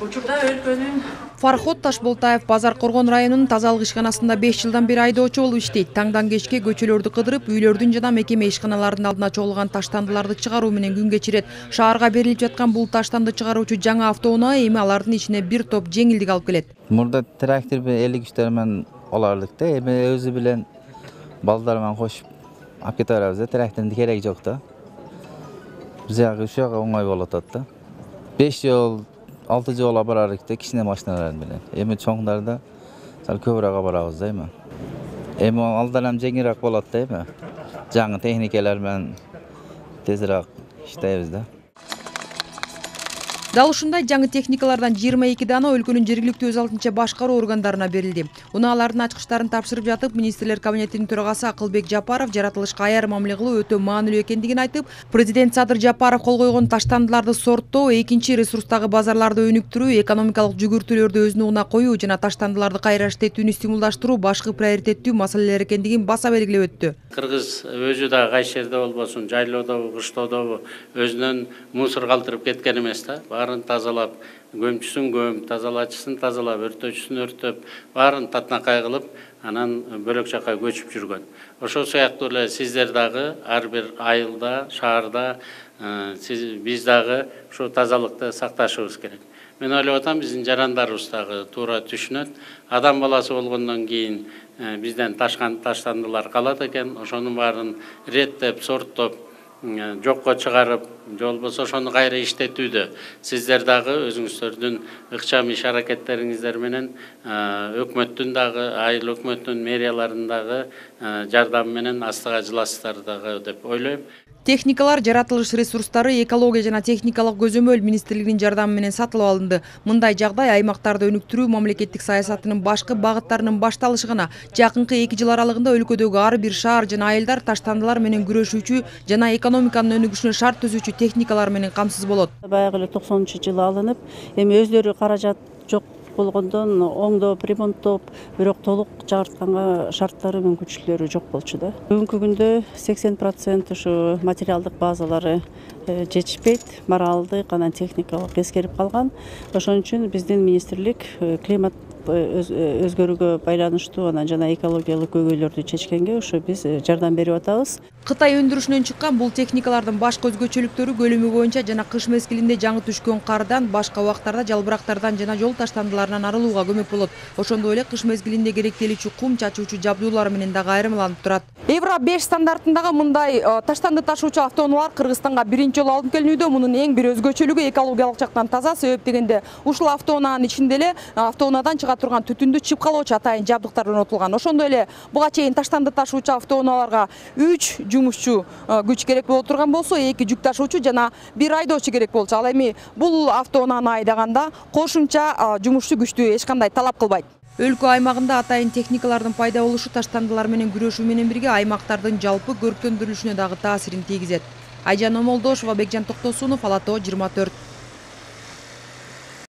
Учурда өлкөнүн Фарход Ташболтаев Базар Коргон районунун тазалык ишканасында 5 жылдан бери айдоочу болуп иштейт. Таңдан кечке көчөлөрдү кыдырып, үйлөрдүн жана мекеме ишканаларынын алдына чогулган таштандыларды чыгаруу менен күн кечирет. Шаарга берилип жаткан бул таштанды чыгаруучу жаңа автоунаа эми алардын ичине бир топ жеңилдик алып келет. Мурда трактор менен элик күчтөр менен алардык да, эми өзү билен балдар менен кошуп алып кете беребиз да, трактордун кереги жок да. Ушуга оңой болуп атат да. 5 жол 6 жолга барарык да кичине машиналар менен. Эми чоңдарда сал көбүрөөк барабыз да эми. Эми алдан ham жеңилирээк болот да эми. Жаңы техникалар менен тезирээк иштейбиз да. Дал ушундай жаңы техникалардан 22 дана өлкөнүн жергиликтүү өз алдынча башкаруу органдарына берилди. Унаалардын ачкычтарын тапшырып жатып, министрлер кабинетинин төрагасы Акылбек Жапаров жаратылышка аяр мамиле кылуу өтө маанилүү экендигин айтып, президент Садыр Жапаров кол койгон таштандыларды сорттоо, экинчи ресурстагы базарларды өнүктүрүү, экономикалык жүгүртүүлөрдү өз нугуна коюу жана таштандыларды кайра иштетүүнү стимулдаштыруу башкы приоритеттүү маселелер экендигин баса белгилеп өттү. Кыргыз өзү да кайсы жерде болбосун, жайлоодобу, кыштоодобу өзүнөн мусор калтырып кеткен эмес да. Барын тазалап, көмчүсүн көм, тазалачысын тазалап, өртөөчүсүн өртөп, барын татнакай кылып, анан бөлөк жакка көчүп жүргөн. Ошол сыяктуу эле сиздер дагы ар бир айылда, шаарда биз дагы ушу тазалыкты сакташыбыз керек. Мен ойлоп атам, биздин жарандарыбыз дагы туура түшүнөт. Адам баласы болгондон кийин бизден таштандылар калат экен, ошонун баарын реттеп, сорттоп, жокко чыгарып, же болбосо ошону кайра иштетүүдө сиздер дагы өзүңүздөрдүн ыкчам иш аракеттериңиздер менен өкмөттүн дагы, айыл өкмөттүн мэрияларынын дагы жардамы менен астыга жыласыздар дагы деп ойлойм. Техникалар, жаратылыш ресурстары, экология жана техникалык көзөмөл министрлигинин жардамы менен сатылып алынды. Мындай жагдай аймактарды өнүктүрүү мамлекеттик саясатынын башкы багыттарынын башталышы гана. Жакынкы 2 жыл аралыгында өлкөдөгү ар бир шаар жана айылдар таштандылар менен күрөшүүчү жана экономиканын өнүгүшүнө шарт түзүүчү техникалар менен камсыз болот. Баягы эле 90-жылы алынып, эми өздөрү каражат жок болгондон оңдоп, ремонттоп, бирок толук жаңыртканга шарттары мүмкүнчүлүктөрү жок болчу да. Бүгүнкү күндө 80% ушу материалдык базалары жетишпейт, моралдык, анан техникалык эскерип калган. Ошон үчүн биздин министрлик климат өзгөрүүгө байланыштуу анан жана экологиялык көйгөйлөрдү чечкенге ошо биз жардам берип атабыз. Кытай өндүрүшүнөн чыккан бул техникалардын башкы өзгөчөлүктөрү көлөмү боюнча жана кыш мезгилинде жаңы түшкөн кардан, башка убактарда жалбырактардан жана жол таштандыларынан арылууга көмөк болот. Ошондой эле кыш мезгилинде керектелүүчү кум чачуучу жабдуулар менен дагы айырмаланып турат. Евро 5 стандартындагы мындай таштанды ташуучу автоунаалар Кыргызстанга биринчи жолу алынып келинүүдө. Мунун эң бир өзгөчөлүгү экологиялык жактан таза, себеп дегенде ушул автоунаанын ичинде эле автоунаадан чыга турган түтүндү чыпкалоочу атайын жабдыктар орнотулган. Ошондой эле буга чейин таштанды ташуучу автоунааларга 3 жумушчу күч керек боло турган болсо, 2 жүк ташуучу жана 1 айдоочу керек болчу. Ал эми бул автоунааны айдаганда кошумча жумушчу күчтү эч кандай талап кылбайт. Өлкө аймагында атайын техникалардын пайда болушу таштандылар менен күрөшүү менен бирге аймактардын жалпы көрктөндүрүлүшүнө дагы таасирин тийгизет. Айжан Омолдошова, Бекжан Токтосунов, Ала Тоо 24.